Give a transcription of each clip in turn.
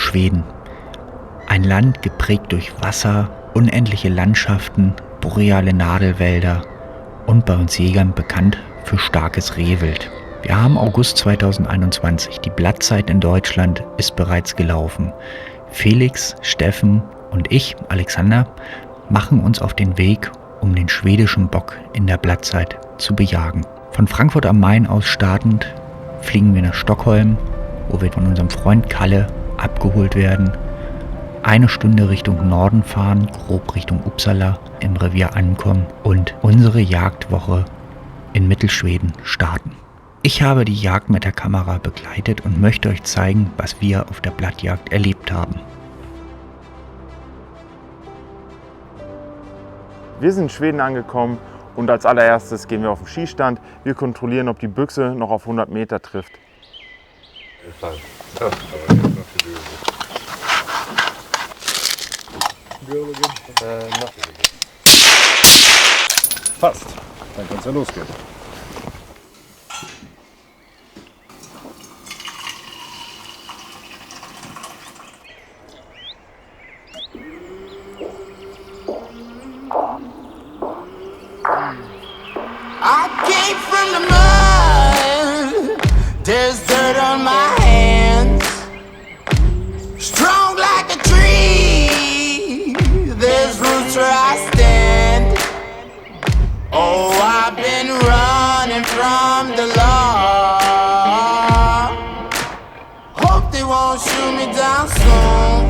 Schweden. Ein Land geprägt durch Wasser, unendliche Landschaften, boreale Nadelwälder und bei uns Jägern bekannt für starkes Rehwild. Wir haben August 2021. Die Blattzeit in Deutschland ist bereits gelaufen. Felix, Steffen und ich, Alexander, machen uns auf den Weg, um den schwedischen Bock in der Blattzeit zu bejagen. Von Frankfurt am Main aus startend fliegen wir nach Stockholm, wo wir von unserem Freund Kalle abgeholt werden, 1 Stunde Richtung Norden fahren, grob Richtung Uppsala, im Revier ankommen und unsere Jagdwoche in Mittelschweden starten. Ich habe die Jagd mit der Kamera begleitet und möchte euch zeigen, was wir auf der Blattjagd erlebt haben. Wir sind in Schweden angekommen und als allererstes gehen wir auf den Schießstand. Wir kontrollieren, ob die Büchse noch auf 100 Meter trifft. Passt, dann kann es ja losgehen. I came from the mud. There's dirt on my hands. Strong like a tree. There's roots where I stand. Oh, I've been running from the law. Hope they won't shoot me down soon.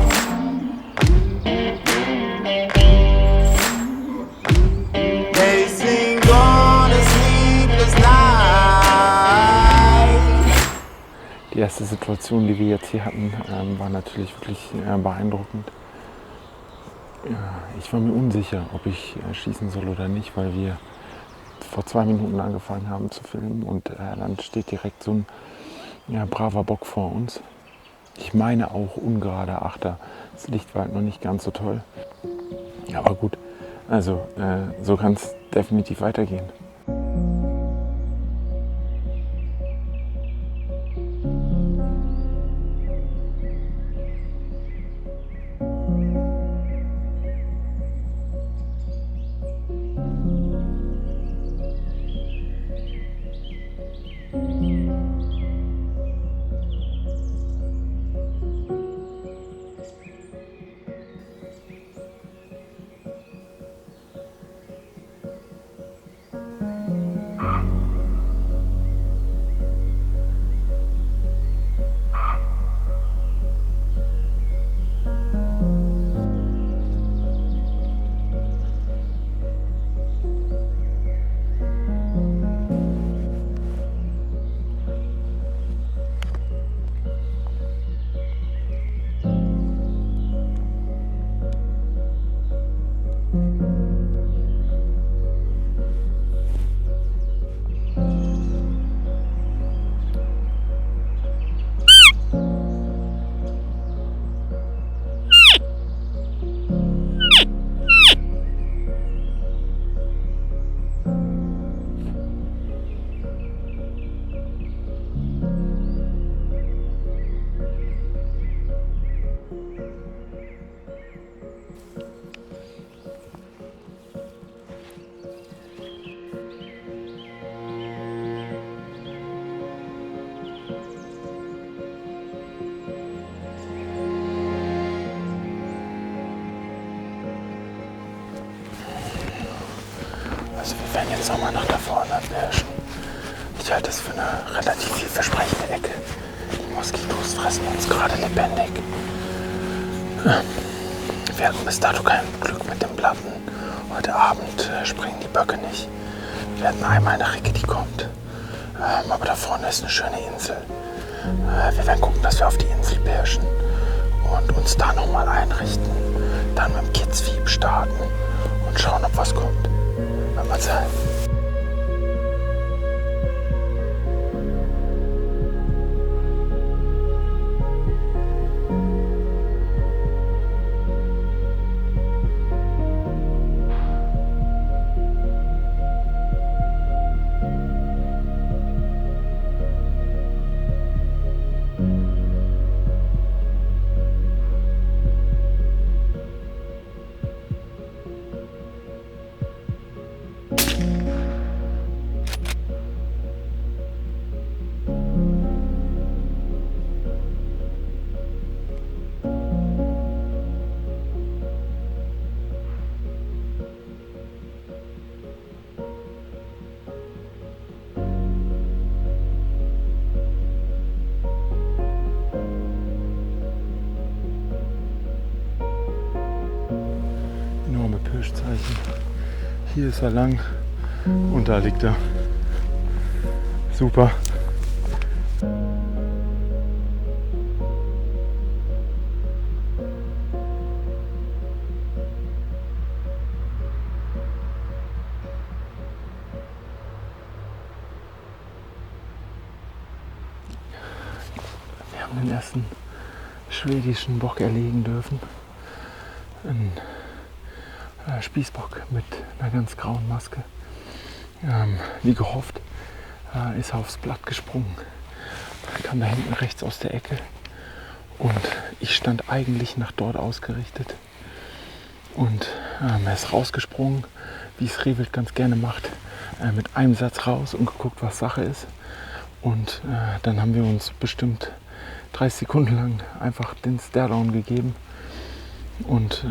Die erste Situation, die wir jetzt hier hatten, war natürlich wirklich beeindruckend. Ich war mir unsicher, ob ich schießen soll oder nicht, weil wir vor 2 Minuten angefangen haben zu filmen und dann steht direkt so ein braver Bock vor uns. Ich meine auch ungerader Achter. Das Licht war halt noch nicht ganz so toll. Aber gut, also so kann es definitiv weitergehen. Also wir werden jetzt nochmal nach da vorne pirschen. Ich halte es für eine relativ vielversprechende Ecke. Die Moskitos fressen uns gerade lebendig. Wir hatten bis dato kein Glück mit dem Platten. Heute Abend springen die Böcke nicht. Wir hatten einmal eine Ricke, die kommt. Aber da vorne ist eine schöne Insel. Wir werden gucken, dass wir auf die Insel pirschen und uns da nochmal einrichten. Dann mit dem Kidsvieh starten und schauen, ob was kommt. Wird mal Zeit. Anzeichen. Hier ist er lang und da liegt er. Super. Wir haben den ersten schwedischen Bock erlegen dürfen. Ein Spießbock mit einer ganz grauen Maske. Wie gehofft, ist er aufs Blatt gesprungen. Er kam da hinten rechts aus der Ecke und ich stand eigentlich nach dort ausgerichtet. Und er ist rausgesprungen, wie es Rehwild ganz gerne macht, mit einem Satz raus und geguckt, was Sache ist. Und dann haben wir uns bestimmt 30 Sekunden lang einfach den Staredown gegeben. Und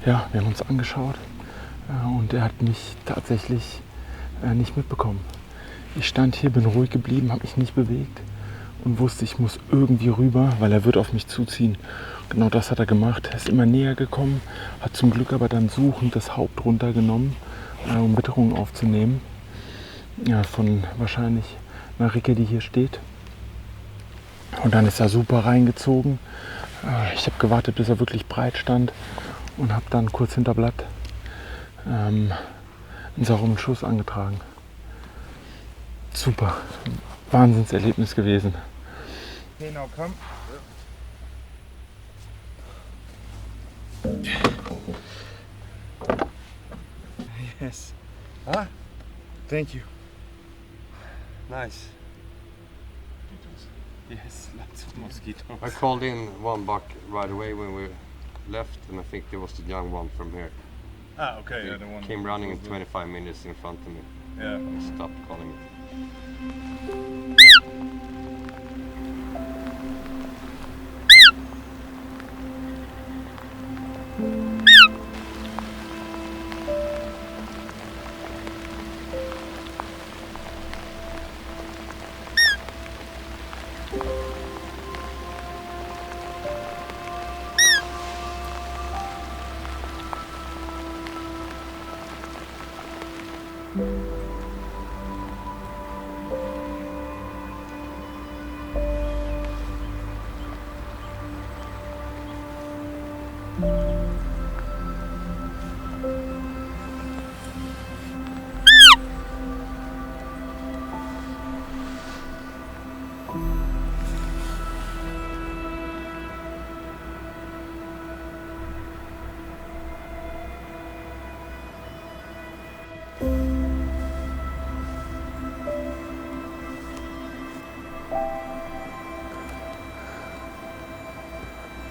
ja, wir haben uns angeschaut und er hat mich tatsächlich nicht mitbekommen. Ich stand hier, bin ruhig geblieben, habe mich nicht bewegt und wusste, ich muss irgendwie rüber, weil er wird auf mich zuziehen. Genau das hat er gemacht. Er ist immer näher gekommen, hat zum Glück aber dann suchend das Haupt runtergenommen, um Witterung aufzunehmen. Ja, von wahrscheinlich einer Ricke, die hier steht. Und dann ist er super reingezogen. Ich habe gewartet, bis er wirklich breit stand und habe dann kurz hinter Blatt einen sauren Schuss angetragen. Super, Wahnsinnserlebnis gewesen. Okay, now come. Yes. Ah, Thank you. nice. Yes, lots of mosquitoes. I called in one buck right away when we left, and I think it was the young one from here. Ah, okay. He Yeah, the one came running in was the- 25 minutes in front of me. Yeah. I stopped calling it.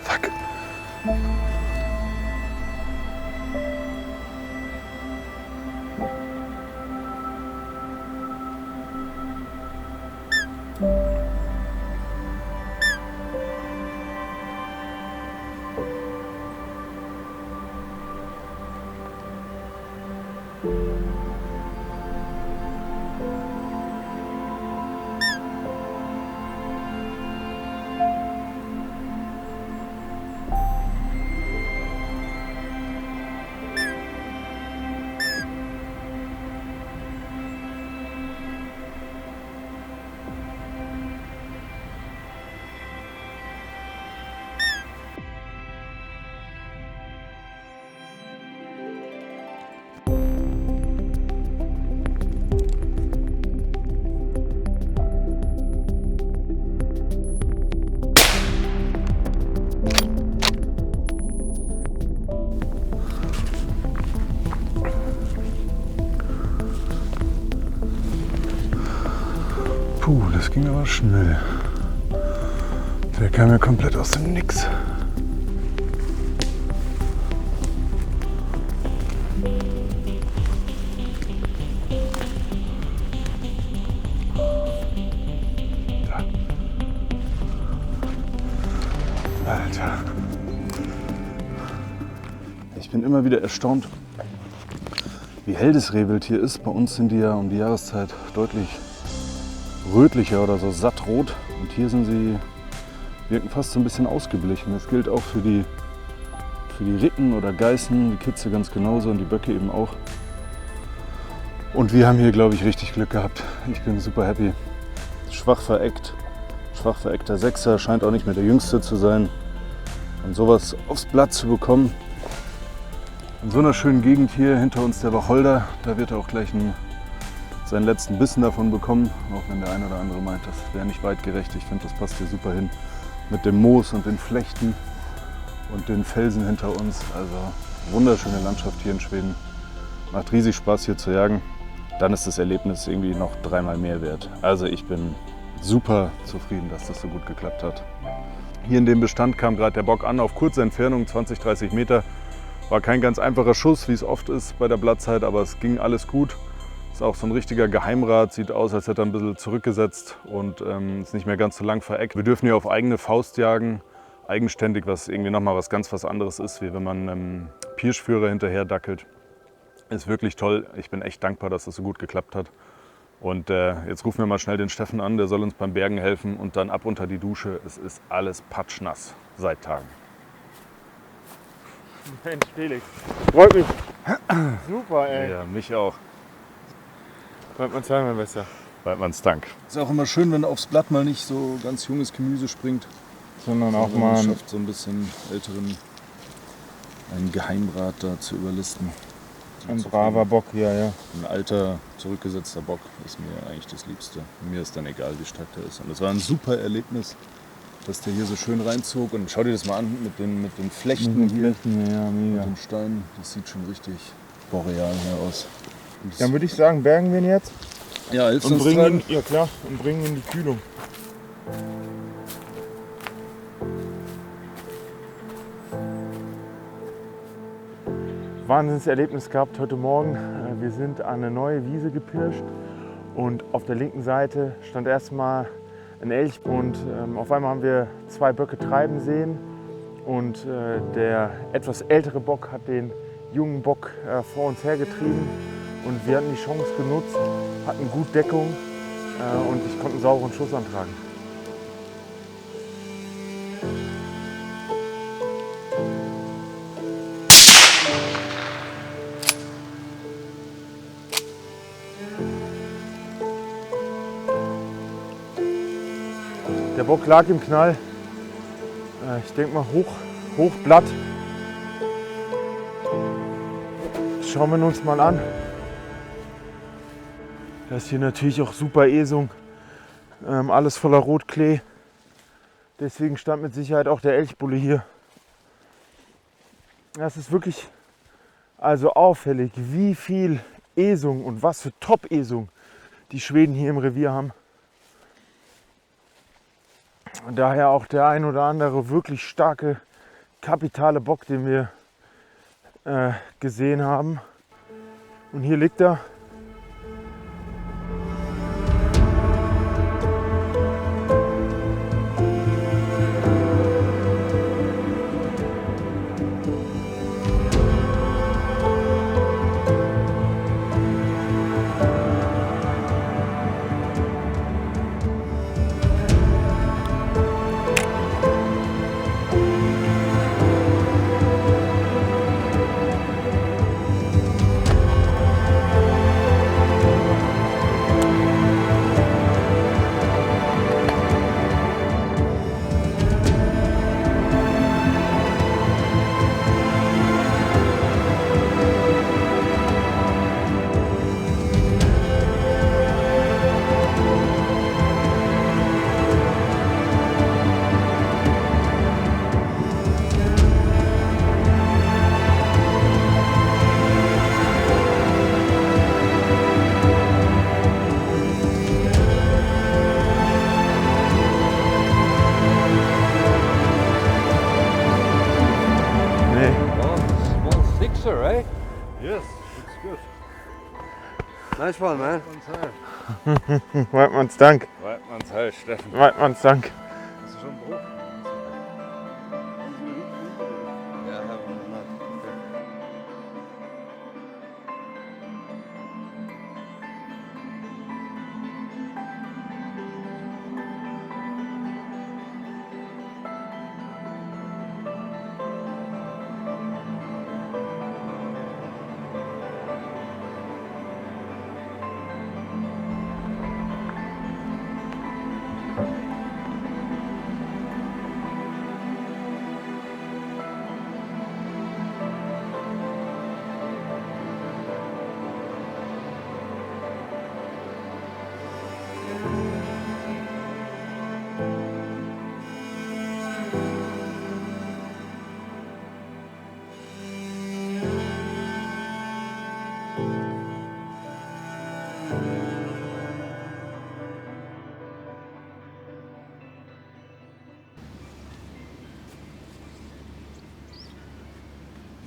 Fuck. Puh, das ging aber schnell. Der kam ja komplett aus dem Nix. Alter. Ich bin immer wieder erstaunt, wie hell das Rehwild hier ist. Bei uns sind die ja um die Jahreszeit deutlich rötlicher oder so sattrot. Und hier sind sie, wirken fast so ein bisschen ausgeblichen. Das gilt auch für die für die Ricken oder Geißen, die Kitze ganz genauso und die Böcke eben auch. Und wir haben hier, glaube ich, richtig Glück gehabt. Ich bin super happy. Schwach vereckter Sechser, scheint auch nicht mehr der Jüngste zu sein. Und sowas aufs Blatt zu bekommen. In so einer schönen Gegend hier, hinter uns der Wacholder, da wird er auch gleich seinen letzten Bissen davon bekommen. Auch wenn der eine oder andere meint, das wäre nicht weitgerecht. Ich finde, das passt hier super hin. Mit dem Moos und den Flechten und den Felsen hinter uns. Also wunderschöne Landschaft hier in Schweden. Macht riesig Spaß hier zu jagen. Dann ist das Erlebnis irgendwie noch 3-mal mehr wert. Also ich bin super zufrieden, dass das so gut geklappt hat. Hier in dem Bestand kam gerade der Bock an, auf kurze Entfernung, 20, 30 Meter. War kein ganz einfacher Schuss, wie es oft ist bei der Blattzeit, aber es ging alles gut. Ist auch so ein richtiger Geheimrat, sieht aus, als hätte er ein bisschen zurückgesetzt und ist nicht mehr ganz so lang vereckt. Wir dürfen hier auf eigene Faust jagen, eigenständig, was irgendwie nochmal was anderes ist, wie wenn man einem Pirschführer hinterher dackelt. Ist wirklich toll. Ich bin echt dankbar, dass das so gut geklappt hat. Und jetzt rufen wir mal schnell den Steffen an, der soll uns beim Bergen helfen und dann ab unter die Dusche. Es ist alles patschnass seit Tagen. Mensch, Felix. Freut mich. Super, ey. Ja, mich auch. Wollt man sagen, mein Bester. Weidmanns Dank. Ist auch immer schön, wenn aufs Blatt mal nicht so ganz junges Gemüse springt, Sondern auch sondern mal man schafft, so ein bisschen älteren, einen Geheimrat da zu überlisten. ein braver Bock, ja. Ein alter, zurückgesetzter Bock ist mir eigentlich das Liebste. Mir ist dann egal, wie stark der ist. Und das war ein super Erlebnis, dass der hier so schön reinzog. Und schau dir das mal an mit den Flechten hier, Ja, mit mega. den Steinen. Das sieht schon richtig boreal hier aus. Und Dann würde ich sagen, bergen wir ihn jetzt ja, hilfst und uns bringen tragen? ihn, ja klar, und bringen ihn in die Kühlung. Wahnsinnserlebnis gehabt heute Morgen. Wir sind an eine neue Wiese gepirscht und auf der linken Seite stand erstmal ein Elch und auf einmal haben wir 2 Böcke treiben sehen und der etwas ältere Bock hat den jungen Bock vor uns hergetrieben und wir hatten die Chance genutzt, hatten gut Deckung und ich konnte einen sauberen Schuss antragen. Der Bock lag im Knall. Ich denke mal Hochblatt. Schauen wir uns mal an. Das ist hier natürlich auch super Esung. Alles voller Rotklee. Deswegen stand mit Sicherheit auch der Elchbulle hier. Das ist wirklich also auffällig, wie viel Esung und was für Top-Esung die Schweden hier im Revier haben. Und daher auch der ein oder andere wirklich starke, kapitale Bock, den wir gesehen haben. Und hier liegt er. Right? Yes, it's good. Nice one, man. Weidmanns Dank. Weidmanns Heil, Steffen. Weidmanns Dank. Hast du schon einen Bruch? Yeah, I have one.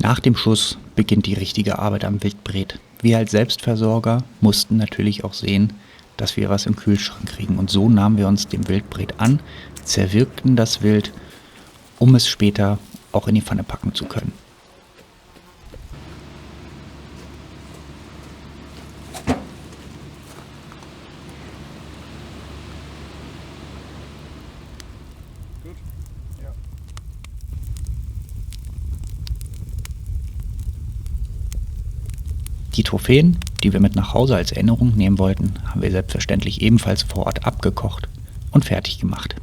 Nach dem Schuss beginnt die richtige Arbeit am Wildbret. Wir als Selbstversorger mussten natürlich auch sehen, dass wir was im Kühlschrank kriegen. Und so nahmen wir uns dem Wildbret an, zerwirkten das Wild, um es später auch in die Pfanne packen zu können. Die Trophäen, die wir mit nach Hause als Erinnerung nehmen wollten, haben wir selbstverständlich ebenfalls vor Ort abgekocht und fertig gemacht.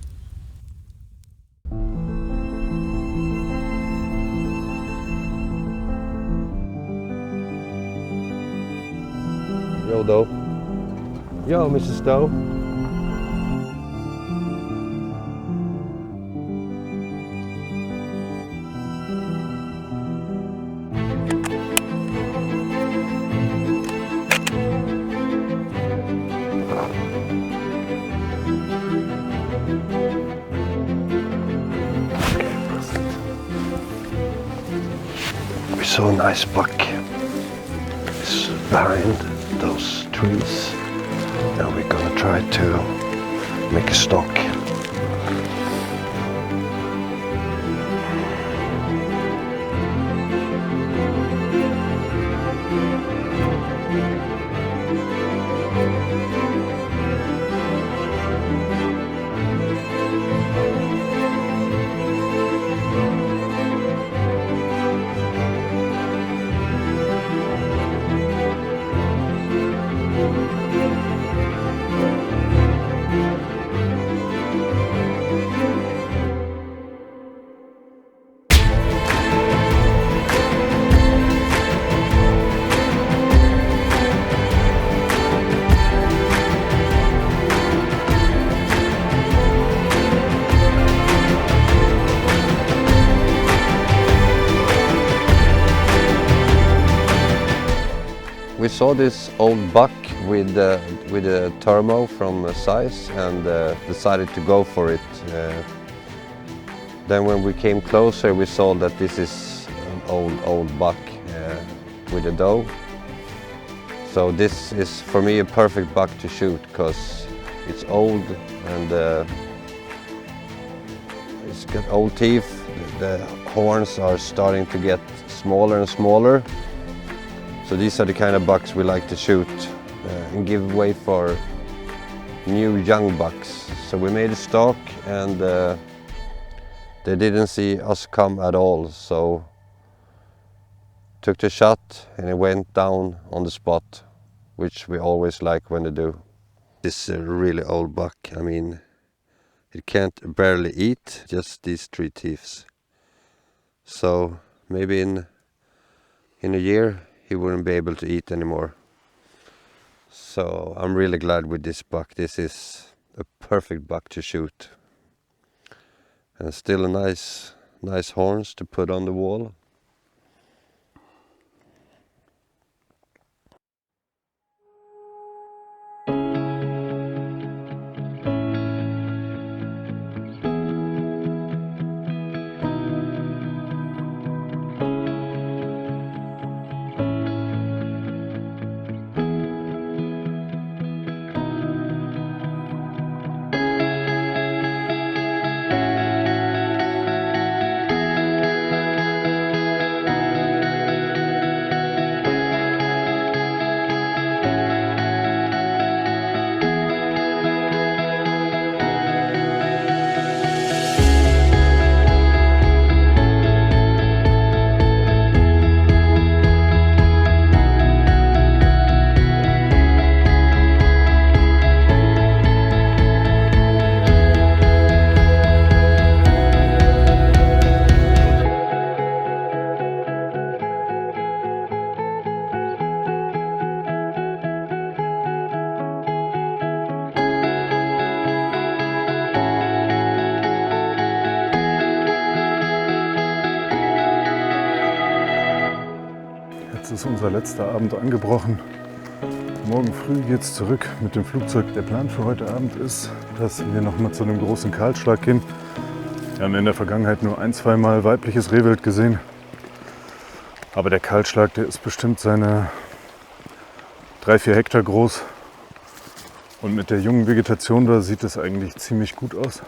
Yo, Doe. Yo, Mrs. Doe. We saw a nice buck. It's behind those trees. Now we're gonna try to make a stock. We saw this old buck with a thermo from Zeiss and decided to go for it. Then when we came closer we saw that this is an old buck with a doe. So this is for me a perfect buck to shoot because it's old and it's got old teeth. The horns are starting to get smaller and smaller. So these are the kind of bucks we like to shoot and give way for new young bucks. So we made a stock and they didn't see us come at all. So took the shot and it went down on the spot, which we always like when they do. This is a really old buck. I mean, it can't barely eat, just these 3 teeth. So maybe in a year he wouldn't be able to eat anymore. So I'm really glad with this buck. This is a perfect buck to shoot. And still a nice horns to put on the wall. Jetzt ist unser letzter Abend angebrochen. Morgen früh geht's zurück mit dem Flugzeug. Der Plan für heute Abend ist, dass wir noch mal zu einem großen Kahlschlag gehen. Wir haben in der Vergangenheit nur 1-2 Mal weibliches Rehwild gesehen. Aber der Kahlschlag, der ist bestimmt seine 3-4 Hektar groß. Und mit der jungen Vegetation da sieht es eigentlich ziemlich gut aus.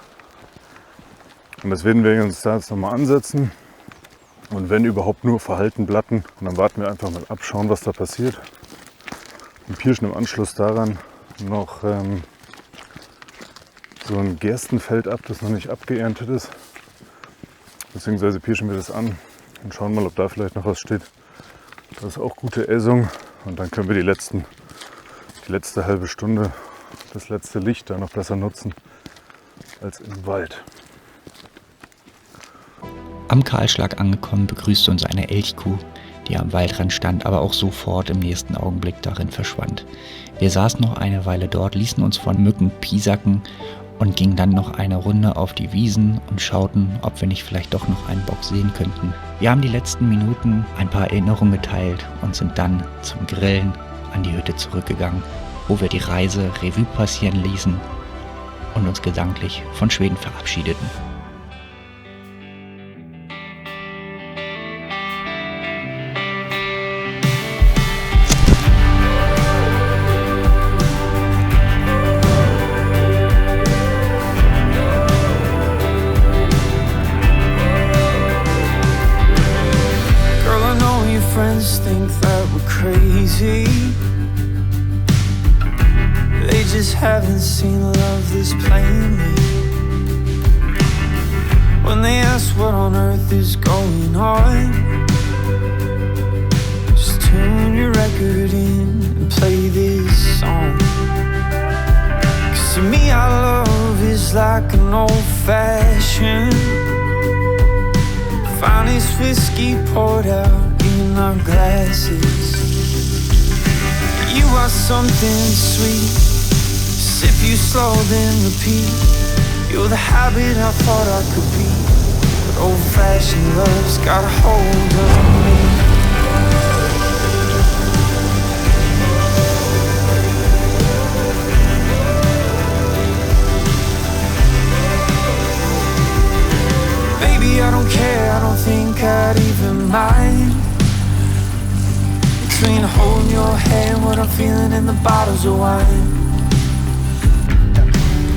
Und das werden wir uns da jetzt nochmal ansetzen. Und wenn überhaupt nur verhalten Blatten. Und dann warten wir einfach mal ab, schauen, was da passiert. Und pirschen im Anschluss daran noch so ein Gerstenfeld ab, das noch nicht abgeerntet ist. Beziehungsweise pirschen wir das an und schauen mal, ob da vielleicht noch was steht. Das ist auch gute Essung. Und dann können wir die letzte halbe Stunde, das letzte Licht da noch besser nutzen als im Wald. Am Kahlschlag angekommen begrüßte uns eine Elchkuh, die am Waldrand stand, aber auch sofort im nächsten Augenblick darin verschwand. Wir saßen noch eine Weile dort, ließen uns von Mücken piesacken und gingen dann noch eine Runde auf die Wiesen und schauten, ob wir nicht vielleicht doch noch einen Bock sehen könnten. Wir haben die letzten Minuten ein paar Erinnerungen geteilt und sind dann zum Grillen an die Hütte zurückgegangen, wo wir die Reise Revue passieren ließen und uns gedanklich von Schweden verabschiedeten. Think that we're crazy. They just haven't seen love this plainly. When they ask what on earth is going on, just tune your record in and play this song. 'Cause to me our love is like an old-fashioned finest whiskey poured out in our glasses. You are something sweet. Sip you slow, then repeat. You're the habit I thought I could be, but old-fashioned love's got a hold on me. Baby, I don't care, I don't think I'd even mind. Between holding your hand, what I'm feeling in the bottles of wine.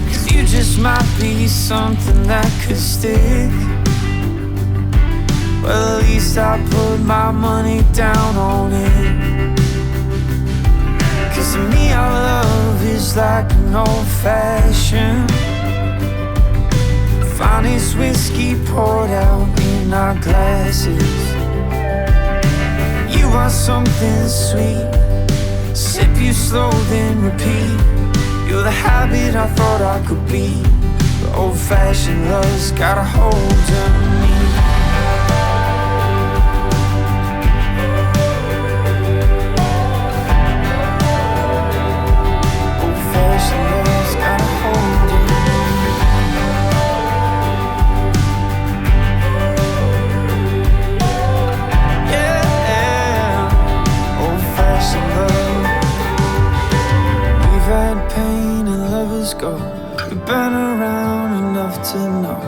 'Cause you just might be something that could stick. Well, at least I put my money down on it. 'Cause to me our love is like an old-fashioned finest whiskey poured out in our glasses. You are something sweet. Sip you slow, then repeat. You're the habit I thought I could be, but old-fashioned love's got a hold on me. Old-fashioned love's got a hold on me. We've had pain and lovers go. We've been around enough to know